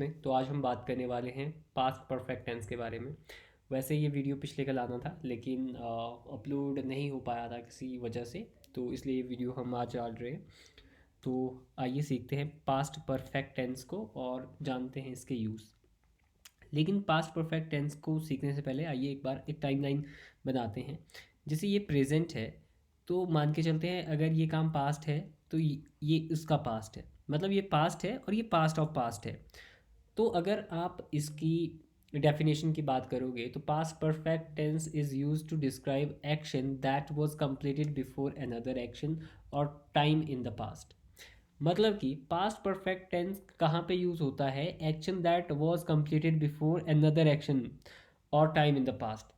में। तो आज हम बात करने वाले हैं पास्ट परफेक्ट टेंस के बारे में। वैसे ये वीडियो पिछले कल आना था, लेकिन अपलोड नहीं हो पाया था किसी वजह से, तो इसलिए ये वीडियो हम आज डाल रहे हैं। तो आइए सीखते हैं पास्ट परफेक्ट टेंस को और जानते हैं इसके यूज़। लेकिन पास्ट परफेक्ट टेंस को सीखने से पहले आइए एक बार एक टाइमलाइन बनाते हैं। जैसे ये प्रेजेंट है, तो मान के चलते हैं अगर ये काम पास्ट है तो ये उसका पास्ट है, मतलब ये पास्ट है और ये पास्ट ऑफ पास्ट है। तो अगर आप इसकी डेफिनेशन की बात करोगे तो past perfect tense is use to describe action that was completed before another action और टाइम इन द पास्ट। मतलब कि पास्ट परफेक्ट टेंस कहाँ पे यूज होता है? Action that was completed before another action और टाइम इन द पास्ट।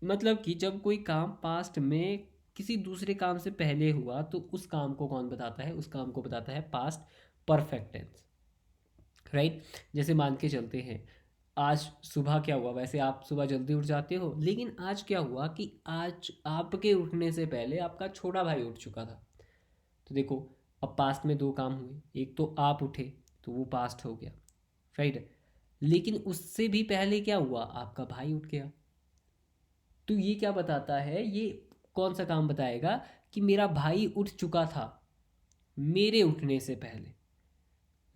मतलब कि जब कोई काम पास्ट में किसी दूसरे काम से पहले हुआ तो उस काम को कौन बताता है? उस काम को बताता है पास्ट परफेक्ट टेंस, राइट। जैसे मान के चलते हैं आज सुबह क्या हुआ। वैसे आप सुबह जल्दी उठ जाते हो, लेकिन आज क्या हुआ कि आज आपके उठने से पहले आपका छोटा भाई उठ चुका था। तो देखो, अब पास्ट में दो काम हुए, एक तो आप उठे तो वो पास्ट हो गया, राइट। लेकिन उससे भी पहले क्या हुआ? आपका भाई उठ गया। तो ये क्या बताता है? ये कौन सा काम बताएगा कि मेरा भाई उठ चुका था मेरे उठने से पहले,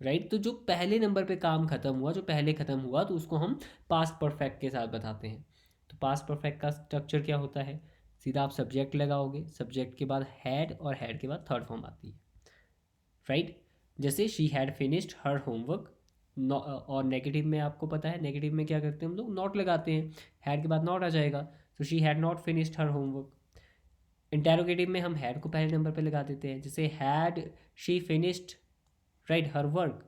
राइट। तो जो पहले नंबर पे काम खत्म हुआ, जो पहले खत्म हुआ, तो उसको हम पास्ट परफेक्ट के साथ बताते हैं। तो पास्ट परफेक्ट का स्ट्रक्चर क्या होता है? सीधा आप सब्जेक्ट लगाओगे, सब्जेक्ट के बाद हैड और हैड के बाद थर्ड फॉर्म आती है, राइट। जैसे she had finished her homework. और नेगेटिव में आपको पता है नेगेटिव में क्या करते हैं हम लोग? नॉट लगाते हैं। हैड के बाद नॉट आ जाएगा, तो she had not finished her homework. Interrogative में हम हैड को पहले नंबर पे लगा देते हैं, जैसे had she finished, right, her work.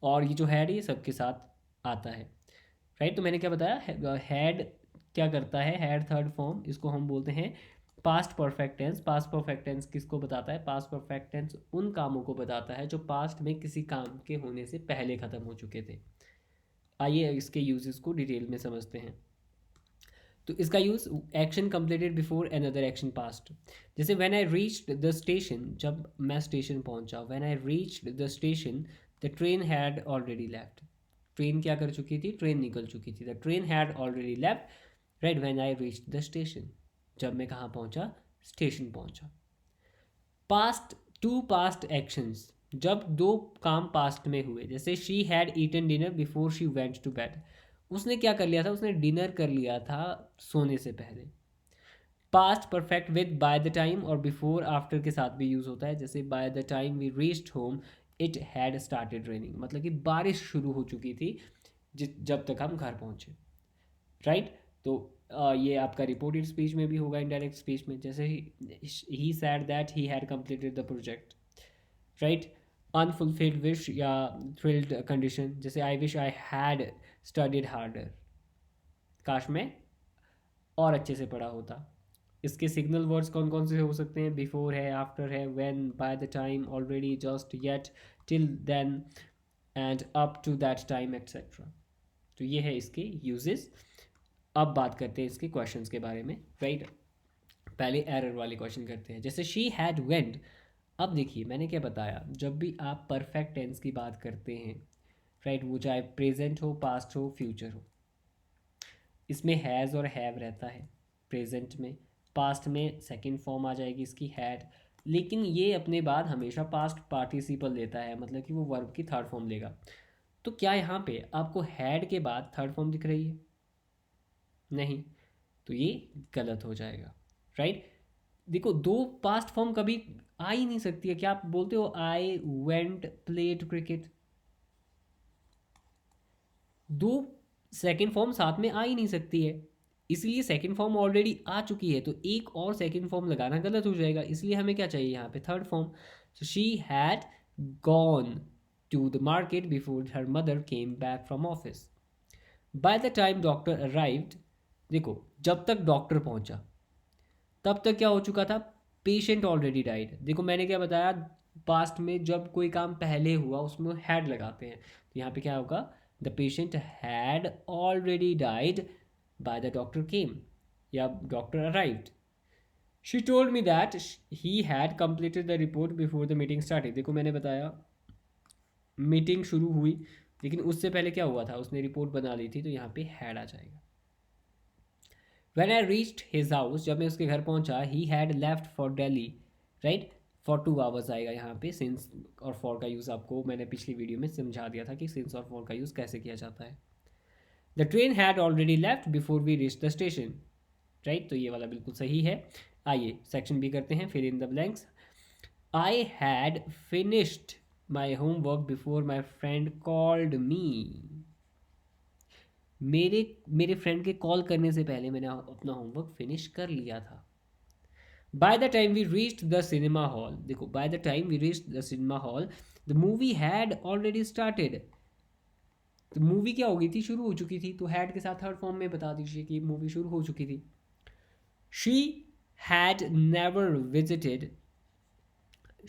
और ये जो हैड ये सबके साथ आता है, राइट। तो मैंने क्या बताया? हैड क्या करता है? हैड थर्ड फॉर्म, इसको हम बोलते हैं past perfect tense. Past perfect tense किसको बताता है? पास्ट परफेक्ट टेंस उन कामों को बताता है जो पास्ट में किसी काम के होने से पहले ख़त्म हो चुके थे। आइए इसके यूजेस को डिटेल में समझते हैं। तो इसका use, action completed before another action past. जैसे when I reached the station, जब मैं स्टेशन पहुंचा। When I reached the station the train had already left. Train क्या कर चुकी थी? ट्रेन निकल चुकी थी। The train had already left, right, when I reached the station. जब मैं कहाँ पहुंचा? स्टेशन पहुंचा। पास्ट, टू पास्ट एक्शंस, जब दो काम पास्ट में हुए। जैसे she had eaten dinner before she went to bed. उसने क्या कर लिया था? उसने डिनर कर लिया था सोने से पहले। Past perfect with by the time और बिफोर आफ्टर के साथ भी यूज़ होता है। जैसे by the time we reached home it had started raining, मतलब कि बारिश शुरू हो चुकी थी जब तक हम घर पहुंचे, राइट। तो ये आपका रिपोर्टेड स्पीच में भी होगा, इनडायरेक्ट स्पीच में। जैसे he said that he had completed the project, right. Unfulfilled wish या थ्रिल्ड कंडीशन, जैसे I wish I had studied harder, काश मैं और अच्छे से पढ़ा होता। इसके सिग्नल वर्ड्स कौन कौन से हो सकते हैं? बिफोर है, आफ्टर है, when, by the time, already, just, yet, till then and up to that time etcetera. तो ये है इसके यूजेस। अब बात करते हैं इसके क्वेश्चंस के बारे में, राइट। पहले एरर वाले क्वेश्चन करते हैं। जैसे शी हैड वेंट। अब देखिए मैंने क्या बताया, जब भी आप परफेक्ट टेंस की बात करते हैं, राइट, वो चाहे प्रेजेंट हो, पास्ट हो, फ्यूचर हो, इसमें हैज़ और हैव रहता है प्रेजेंट में। पास्ट में सेकंड फॉर्म आ जाएगी इसकी हैड। लेकिन ये अपने बाद हमेशा पास्ट पार्टिसिपल देता है, मतलब कि वो वर्ब की थर्ड फॉर्म लेगा। तो क्या यहाँ पे आपको हैड के बाद थर्ड फॉर्म दिख रही है? नहीं, तो ये गलत हो जाएगा, राइट। देखो, दो पास्ट फॉर्म कभी आ ही नहीं सकती है। क्या आप बोलते हो आई वेंट प्लेड क्रिकेट? दो सेकंड फॉर्म साथ में आ ही नहीं सकती है, इसलिए सेकंड फॉर्म ऑलरेडी आ चुकी है, तो एक और सेकंड फॉर्म लगाना गलत हो जाएगा। इसलिए हमें क्या चाहिए यहाँ पे? Third form. So she had gone to the market before her mother came back from office. By the time doctor arrived. देखो, जब तक डॉक्टर पहुंचा तब तक क्या हो चुका था? Patient already died. देखो मैंने क्या बताया, पास्ट में जब कोई काम पहले हुआ उसमें हैड लगाते हैं, तो यहाँ पे क्या होगा? The patient had already died by the doctor came, या doctor arrived. She told me that he had completed the report before the meeting started. देखो मैंने बताया मीटिंग शुरू हुई लेकिन उससे पहले क्या हुआ था, उसने रिपोर्ट बना ली थी, तो यहाँ पे हैड आ जाएगा। When I reached his house, जब मैं उसके घर पहुंचा, he had left for Delhi, right? For 2 hours आएगा यहाँ पे। since और for का यूज़ आपको मैंने पिछली वीडियो में समझा दिया था कि since और for का यूज़ कैसे किया जाता है। The train had already left before we reached the station, right? तो ये वाला बिल्कुल सही है। आइए सेक्शन बी करते हैं, fill in the blanks. I had finished my homework before my friend called me. मेरे मेरे फ्रेंड के कॉल करने से पहले मैंने अपना होमवर्क फिनिश कर लिया था। By the time we reached the cinema hall, देखो by the time we reached the cinema hall the movie had already started. तो मूवी क्या हो गई थी, शुरू हो चुकी थी, तो हैड के साथ थर्ड फॉर्म में बता दीजिए कि मूवी शुरू हो चुकी थी। She had never visited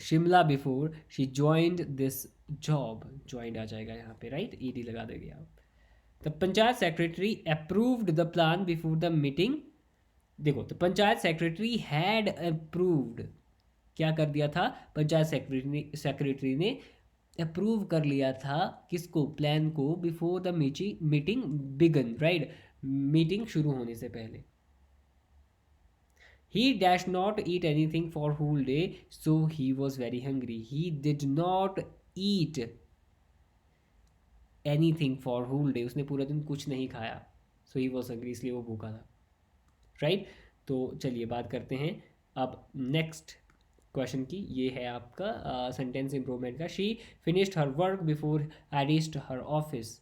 Shimla before she joined this job, joined आ जाएगा यहाँ पे, राइट, ईडी लगा देंगे आप। The panchayat secretary approved the plan before the meeting, देखो तो पंचायत सेक्रेटरी हैड अप्रूव्ड, क्या कर दिया था, पंचायत सेक्रेटरी ने अप्रूव कर लिया था किसको, प्लान को, before the meeting began, right, meeting शुरू होने से पहले। He dash not eat anything for whole day, so he was very hungry. He did not eat anything for whole day. उसने पूरा दिन कुछ नहीं खाया, so he was hungry, इसलिए वो भूखा था, राइट। तो चलिए बात करते हैं अब नेक्स्ट क्वेश्चन की। ये है आपका सेंटेंस इंप्रूवमेंट का। She finished her work before I reached her office,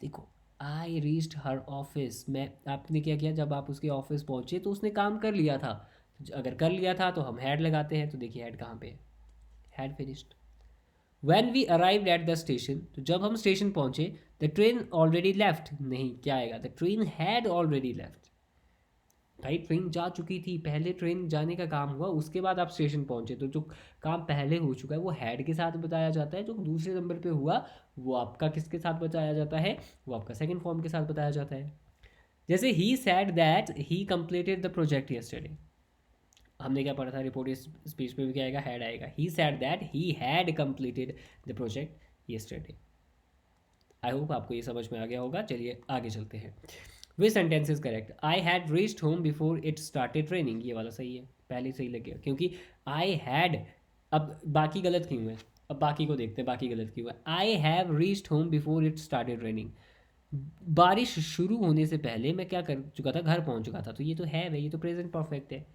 देखो आई रीच्ड हर ऑफिस, मैं आपने क्या किया, जब आप उसके ऑफिस पहुंचे तो उसने काम कर लिया था, अगर कर लिया था तो हम हैड लगाते हैं, तो देखिए हैड कहाँ पे है, had finished. When we arrived at the station, तो जब हम स्टेशन पहुंचे, the train already left, नहीं क्या आएगा, the train had already left, भाई ट्रेन जा चुकी थी, पहले ट्रेन जाने का काम हुआ, उसके बाद आप स्टेशन पहुंचे, तो जो काम पहले हो चुका है वो हैड के साथ बताया जाता है, जो दूसरे नंबर पे हुआ वो आपका किसके साथ बताया जाता है, वो आपका सेकंड फॉर्म के साथ बताया जाता है। जैसे he said that he completed the project yesterday, हमने क्या पढ़ा था, रिपोर्ट स्पीच में भी क्या आएगा, हैड आएगा। He said that he had completed the project yesterday. I hope आपको ये समझ में आ गया होगा। चलिए आगे चलते हैं। विच sentence is correct, I had reached home before it started raining, ये वाला सही है, पहले सही लग गया, क्योंकि आई हैड, अब बाकी गलत क्यों है, अब बाकी को देखते हैं बाकी गलत क्यों है। I have reached home before it started raining, बारिश शुरू होने से पहले मैं क्या कर चुका था, घर पहुंच चुका था, तो ये तो है भाई, ये तो प्रेजेंट परफेक्ट है,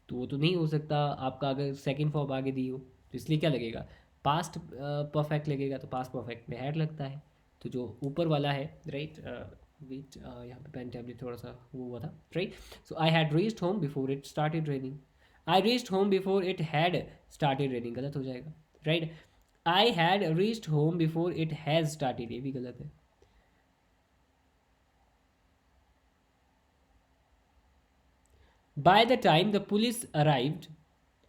तो वो तो नहीं हो सकता आपका अगर सेकंड फॉर्म आगे दी हो, तो इसलिए क्या लगेगा, पास्ट परफेक्ट लगेगा, तो पास्ट परफेक्ट में हैड लगता है, तो जो ऊपर वाला है, राइट, विच यहाँ पे पेन टैबलेट थोड़ा सा वो हुआ था, right. So I had reached home before it started raining, I reached home before it had started raining, गलत हो जाएगा, right. I had reached home before it has started, ये भी गलत है। Bye the time the police arrived,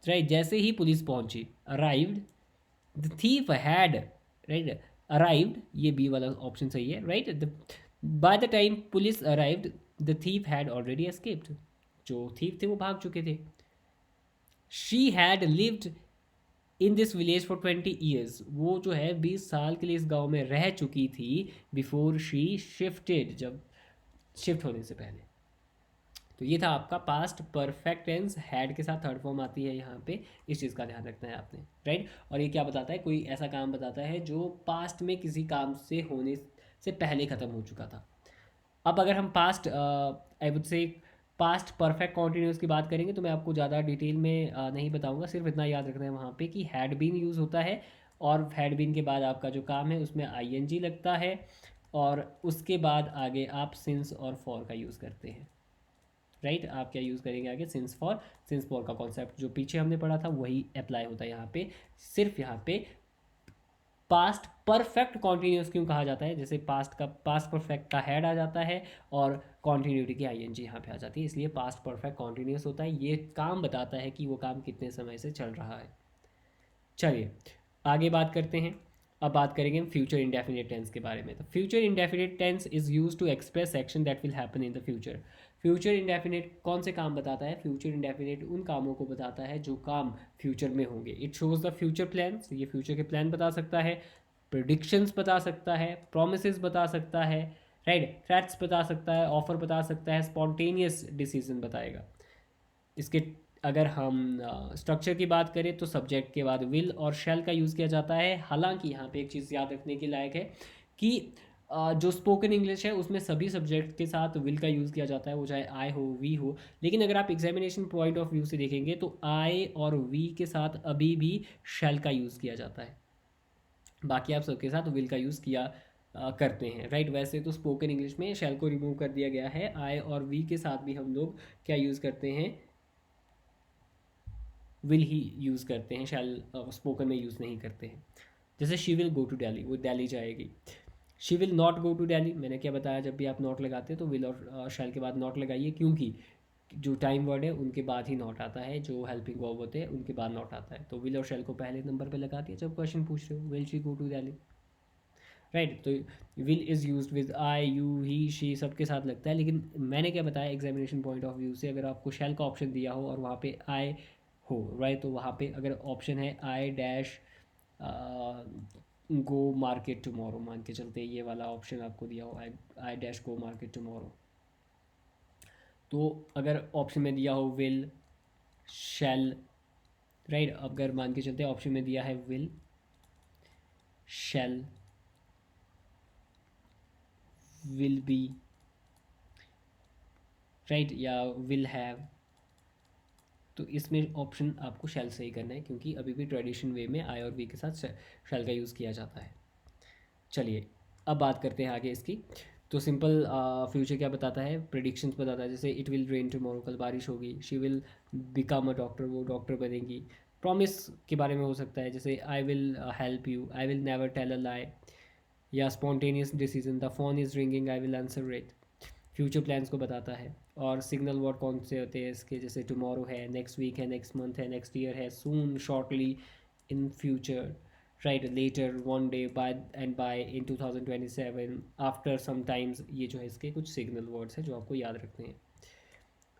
right, जैसे ही police पहुंची, arrived, the thief had, right, arrived, ये बी वाला ऑप्शन सही है, right. Bye the time police arrived the thief had already escaped, जो थीफ थे वो भाग चुके थे। She had lived in this village for 20 years, वो जो है 20 साल के लिए इस गांव में रह चुकी थी, बिफोर शी शिफ्टेड, जब शिफ्ट होने से पहले। तो ये था आपका पास्ट परफेक्ट टेंस, हैड के साथ थर्ड फॉर्म आती है यहाँ पे, इस चीज़ का ध्यान रखना है आपने, राइट। और ये क्या बताता है, कोई ऐसा काम बताता है जो पास्ट में किसी काम से होने से पहले ख़त्म हो चुका था। अब अगर हम past I would say past perfect continuous की बात करेंगे, तो मैं आपको ज़्यादा डिटेल में नहीं बताऊँगा, सिर्फ इतना याद रखना है वहाँ पे कि हैड बीन यूज़ होता है, और हैड बीन के बाद आपका जो काम है उसमें आईएनजी लगता है, और उसके बाद आगे आप सिंस और फॉर का यूज़ करते हैं, राइट। आप क्या यूज़ करेंगे आगे, सिंस फॉर का कॉन्सेप्ट जो पीछे हमने पढ़ा था वही अप्लाई होता है यहाँ पे। सिर्फ यहाँ पे पास्ट परफेक्ट कॉन्टीन्यूस क्यों कहा जाता है, जैसे पास्ट परफेक्ट का हैड आ जाता है और कॉन्टीन्यूटी की आईएनजी यहाँ पे आ जाती है, इसलिए पास्ट परफेक्ट कॉन्टीन्यूस होता है, ये काम बताता है कि वो काम कितने समय से चल रहा है। चलिए आगे बात करते हैं। अब बात करेंगे हम फ्यूचर इंडेफिनिट टेंस के बारे में। तो future indefinite tense is use to express action that will happen in the future. Future indefinite कौन से काम बताता है, फ्यूचर इंडेफिनिट उन कामों को बताता है जो काम फ्यूचर में होंगे। It shows the future plans, ये फ्यूचर के प्लान बता सकता है। प्रिडिक्शंस बता सकता है, प्रोमिसेस बता सकता है, राइट, थ्रेट्स बता सकता है, ऑफर बता सकता है, स्पॉन्टेनियस डिसीजन बताएगा। इसके अगर हम स्ट्रक्चर की बात करें तो सब्जेक्ट के बाद विल और शैल का यूज़ किया जाता है। हालांकि यहाँ पे एक चीज़ याद रखने के लायक है कि जो स्पोकन इंग्लिश है उसमें सभी सब्जेक्ट के साथ विल का यूज़ किया जाता है, वो चाहे आई हो वी हो। लेकिन अगर आप एग्जामिनेशन पॉइंट ऑफ व्यू से देखेंगे तो आई और वी के साथ अभी भी शैल का यूज़ किया जाता है, बाकी आप सबके साथ विल का यूज़ किया करते हैं, राइट। वैसे तो स्पोकन इंग्लिश में शैल को रिमूव कर दिया गया है, आई और वी के साथ भी हम लोग क्या यूज़ करते हैं, विल ही यूज़ करते हैं, शैल स्पोकन में यूज़ नहीं करते हैं। जैसे she will go to Delhi, वो दिल्ली जाएगी। She will not go to Delhi, मैंने क्या बताया, जब भी आप नॉट लगाते हैं तो विल और शैल के बाद नॉट लगाइए, क्योंकि जो टाइम वर्ड है उनके बाद ही नॉट आता है, जो हेल्पिंग वर्ब होते हैं उनके बाद नॉट आता है। तो विल और शैल को पहले नंबर पे लगा दिया जब क्वेश्चन पूछ रहे हो, will she go to Delhi, right. तो will is use with I, you, he, she, सबके साथ लगता है। लेकिन मैंने क्या बताया, एग्जामिनेशन पॉइंट ऑफ व्यू से अगर आपको शैल का ऑप्शन दिया हो और वहाँ पे आई हो, राइट, तो वहाँ पे अगर ऑप्शन है I dash go market tomorrow, मान के चलते ये वाला ऑप्शन आपको दिया हो, I dash go market tomorrow, तो अगर ऑप्शन में दिया हो विल शैल, राइट, अगर मान के चलते ऑप्शन में दिया है will shell will be, right, या विल हैव, तो इसमें ऑप्शन आपको शैल सही करना है, क्योंकि अभी भी ट्रेडिशन वे में आई और वी के साथ शैल का यूज़ किया जाता है। चलिए अब बात करते हैं आगे इसकी। तो सिंपल फ्यूचर क्या बताता है, प्रिडिक्शंस बताता है, जैसे इट विल रेन टुमारो, कल बारिश होगी। She will become a doctor, वो डॉक्टर बनेगी। प्रॉमिस के बारे में हो सकता है, जैसे I will help you, I will never tell a lie, या spontaneous decision, the phone is ringing, I will answer it, future plans को बताता है। और सिग्नल वर्ड कौन से होते हैं इसके, जैसे टुमारो है, नेक्स्ट वीक है, नेक्स्ट मंथ है, नेक्स्ट ईयर है, soon, shortly, in future, right, later, one day, by and by, in 2027, after sometimes, ये जो है इसके कुछ सिग्नल वर्ड्स हैं जो आपको याद रखने हैं।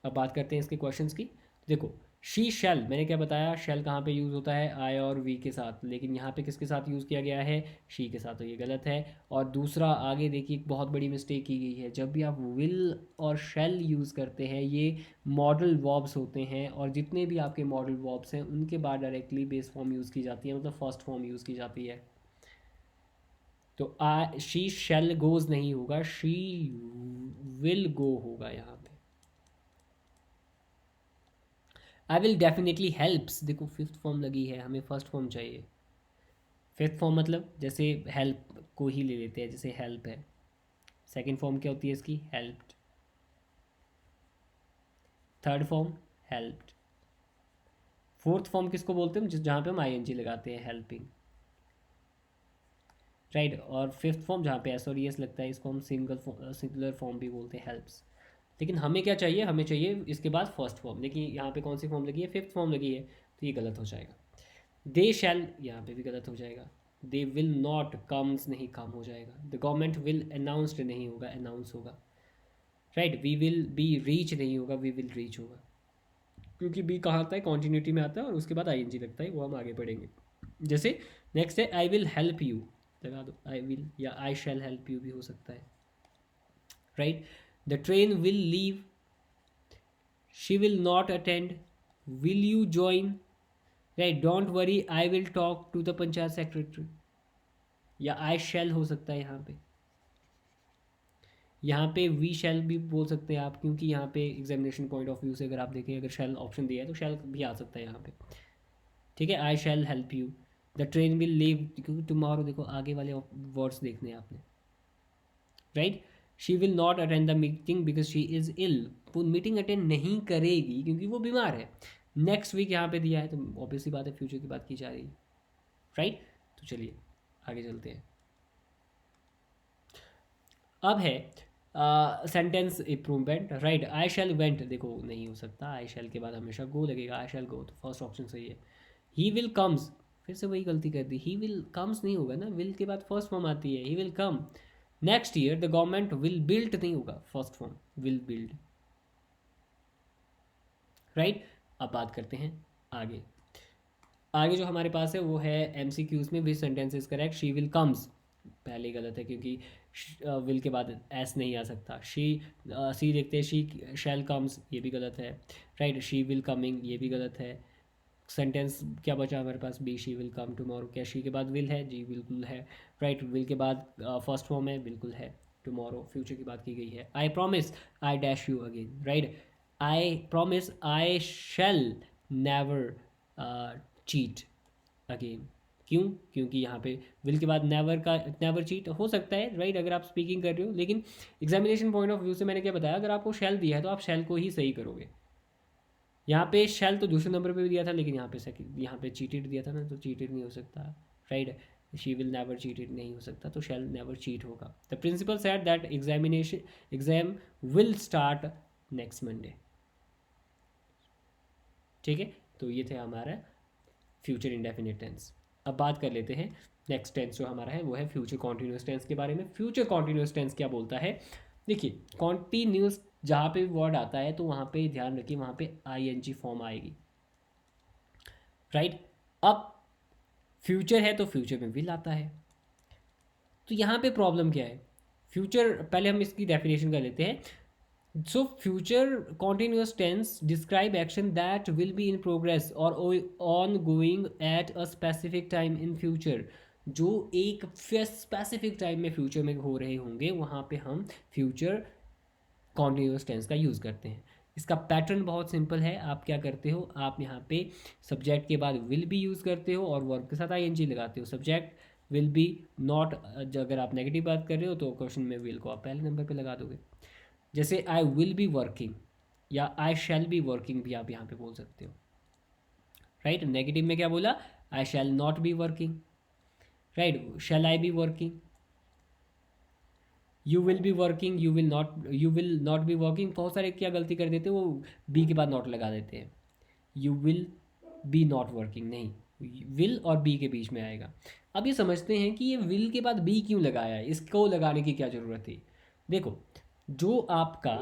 अब बात करते हैं इसके क्वेश्चंस की। देखो शी शैल, मैंने क्या बताया, शैल कहाँ पे यूज़ होता है, आई और वी के साथ, लेकिन यहाँ पे किसके साथ यूज़ किया गया है, शी के साथ, तो ये गलत है। और दूसरा आगे देखिए, एक बहुत बड़ी मिस्टेक की गई है, जब भी आप विल और शैल यूज़ करते हैं ये मॉडल वर्ब्स होते हैं, और जितने भी आपके मॉडल वर्ब्स हैं उनके बाद डायरेक्टली बेस फॉर्म यूज़ की जाती है, मतलब फर्स्ट फॉर्म यूज़ की जाती है। तो शी शैल गोज नहीं होगा, शी विल गो होगा यहाँ पे। आई विल डेफिनेटली हेल्प्स, देखो फिफ्थ फॉर्म लगी है, हमें फर्स्ट फॉर्म चाहिए। फिफ्थ फॉर्म मतलब जैसे हेल्प को ही ले लेते हैं, जैसे हेल्प है, सेकंड फॉर्म क्या होती है इसकी, helped, third form helped, fourth form किसको बोलते हैं, जहाँ पे हम आईएनजी लगाते हैं, हेल्पिंग, राइट। और फिफ्थ फॉर्म जहाँ पे एस और एस लगता है इसको हम सिंगुलर फॉर्म भी बोलते हैं, हेल्प्स। लेकिन हमें क्या चाहिए, हमें चाहिए इसके बाद फर्स्ट फॉर्म, लेकिन यहाँ पे कौन सी फॉर्म लगी है, फिफ्थ फॉर्म लगी है, तो ये गलत हो जाएगा। दे शैल, यहाँ पे भी गलत हो जाएगा। दे विल नॉट, कम्स नहीं, कम हो जाएगा। द गवर्नमेंट विल अनाउंसड नहीं होगा, अनाउंस होगा, right. We will be reach नहीं होगा, वी विल रीच होगा, क्योंकि बी कहाँ आता है, कॉन्टिन्यूटी में आता है और उसके बाद आई लगता है, वो हम आगे पढ़ेंगे। जैसे नेक्स्ट है आई विल हेल्प यू, लगा दो आई विल, या आई शैल हेल्प यू भी हो सकता है, right. The train will leave, she will not attend, will you join, right, don't worry, I will talk to the panchayat secretary, या I शैल हो सकता है यहाँ पे। यहाँ पे वी शैल भी बोल सकते हैं आप, क्योंकि यहाँ पे एग्जामिनेशन पॉइंट ऑफ व्यू से अगर आप देखें, अगर शैल ऑप्शन दिया है तो शैल भी आ सकता है यहाँ पे, ठीक है। I shall help you, the train will leave, क्योंकि टुमारो, देखो आगे वाले वर्ड्स देखने हैं आपने, right. She will not attend the meeting because she is ill, वो मीटिंग अटेंड नहीं करेगी क्योंकि वो बीमार है। नेक्स्ट वीक यहाँ पे दिया है, तो ऑब्वियसली बात है फ्यूचर की बात की जा रही है, राइट। तो चलिए आगे चलते हैं। अब है सेंटेंस इम्प्रूवमेंट, राइट। आई शैल वेंट, देखो नहीं हो सकता, आई शैल के बाद हमेशा गो लगेगा, आई शैल गो, तो फर्स्ट ऑप्शन सही है। ही विल कम्स, फिर से वही गलती कर दी, ही विल कम्स नहीं होगा ना, विल के बाद फर्स्ट फॉर्म आती है, he will come. Next year the government will build नहीं होगा, first form will build, right. अब बात करते हैं आगे। आगे जो हमारे पास है वो है MCQs में विच sentence is correct. She will comes पहले गलत है क्योंकि विल के बाद एस नहीं आ सकता। सी देखते हैं, शी शैल कम्स, ये भी गलत है। राइट, शी विल कमिंग, ये भी गलत है। सेंटेंस क्या बचा हमारे पास, B she will come tomorrow, क्या शी के बाद विल है, जी बिल्कुल है। राइट, विल के बाद फर्स्ट फॉर्म है, बिल्कुल है। टुमारो फ्यूचर की बात की गई है। I promise I dash you again, right, I promise I shell never cheat again. क्यों? क्योंकि यहाँ पे विल के बाद नेवर चीट हो सकता है, राइट, अगर आप स्पीकिंग कर रहे हो, लेकिन एग्जामिनेशन पॉइंट ऑफ व्यू से मैंने क्या बताया, अगर आपको शैल दिया है तो आप शैल को ही सही करोगे। यहाँ पे शैल तो दूसरे नंबर पे भी दिया था, लेकिन यहाँ पे चीटेड दिया था ना, तो चीटेड नहीं हो सकता, right. She will never cheated नहीं हो सकता, तो शैल नेवर चीट होगा। The principal said that exam will start next Monday. ठीक है, तो ये थे हमारा फ्यूचर इंडेफिनिट टेंस। अब बात कर लेते हैं नेक्स्ट टेंस जो हमारा है वो है फ्यूचर कॉन्टिन्यूस टेंस के बारे में। फ्यूचर कॉन्टिन्यूस टेंस क्या बोलता है, देखिए, कॉन्टिन्यूस जहाँ पे वर्ड आता है तो वहाँ पे ध्यान रखिए, वहाँ पे ING फॉर्म आएगी, राइट। अब फ्यूचर है तो फ्यूचर में विल आता है, तो यहाँ पे प्रॉब्लम क्या है। फ्यूचर, पहले हम इसकी डेफिनेशन कर लेते हैं। So future continuous tense describe action that will be in progress or ongoing at a specific time in future। जो एक स्पेसिफिक टाइम में फ्यूचर में हो रहे होंगे वहाँ पे हम फ्यूचर कॉन्टिन्यूस टेंस का यूज़ करते हैं। इसका पैटर्न बहुत सिंपल है। आप क्या करते हो, आप यहाँ पे सब्जेक्ट के बाद विल भी यूज़ करते हो और वर्ब के साथ ING लगाते हो। सब्जेक्ट विल बी नॉट, अगर आप नेगेटिव बात कर रहे हो तो क्वेश्चन में विल को आप पहले नंबर पे लगा दोगे। जैसे आई विल बी वर्किंग या आई शैल बी वर्किंग भी आप यहाँ पे बोल सकते हो, राइट। नेगेटिव में क्या बोला, I shall not be working, right. Shall I be working, you will be working, you will not be working. बहुत सारे क्या गलती कर देते हैं, वो बी के बाद नॉट लगा देते हैं। You will B not working नहीं, विल और बी के बीच में आएगा। अब ये समझते हैं कि ये विल के बाद बी क्यों लगाया है, इसको लगाने की क्या ज़रूरत थी। देखो, जो आपका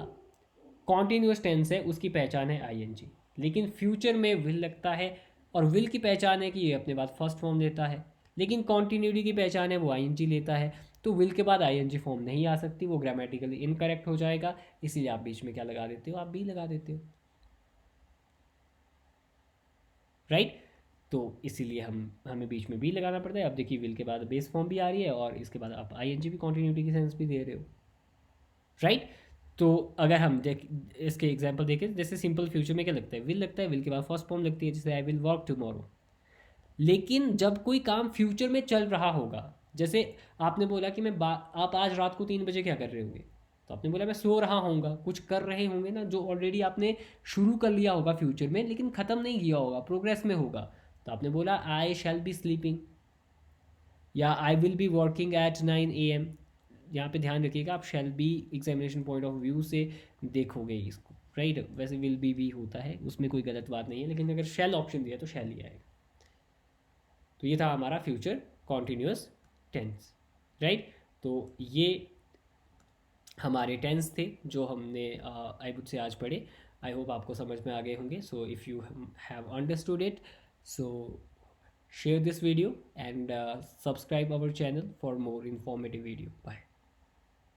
कॉन्टिन्यूस टेंस है उसकी पहचान है ING, लेकिन फ्यूचर में विल लगता है, और विल की पहचान है कि ये अपने बाद फर्स्ट फॉर्म देता है, लेकिन कॉन्टिन्यूटी की पहचान है वो ING लेता है। तो विल के बाद ING फॉर्म नहीं आ सकती, वो ग्रामेटिकली इनकरेक्ट हो जाएगा, इसीलिए आप बीच में क्या लगा देते हो, आप बी लगा देते हो, राइट। तो इसीलिए हमें बीच में बी लगाना पड़ता है। अब देखिए, विल के बाद बेस फॉर्म भी आ रही है और इसके बाद आप ING भी कॉन्टिन्यूटी की सेंस भी दे रहे हो, राइट। तो अगर हम इसके एग्जांपल देखें, जैसे सिंपल फ्यूचर में क्या लगता है, विल लगता है, विल के बाद फर्स्ट फॉर्म लगती है, जैसे आई विल वर्क टुमारो। लेकिन जब कोई काम फ्यूचर में चल रहा होगा, जैसे आपने बोला कि आप आज रात को 3 बजे क्या कर रहे होंगे, तो आपने बोला मैं सो रहा होऊंगा, कुछ कर रहे होंगे ना, जो ऑलरेडी आपने शुरू कर लिया होगा फ्यूचर में लेकिन ख़त्म नहीं किया होगा, प्रोग्रेस में होगा, तो आपने बोला आई शैल बी स्लीपिंग या I will be working at 9 AM। यहाँ पे ध्यान रखिएगा, आप shall be examination point of view से देखोगे इसको, राइट। वैसे विल बी भी होता है, उसमें कोई गलत बात नहीं है, लेकिन अगर शैल ऑप्शन दिया तो शैल ही आएगा। तो ये था हमारा फ्यूचर कॉन्टिन्यूस टेंस, राइट। तो ये हमारे टेंस थे जो हमने आई वुड से आज पढ़े। आई होप आपको समझ में आ गए होंगे। So if you have understood it, so share this video and subscribe our channel for more informative video. Bye.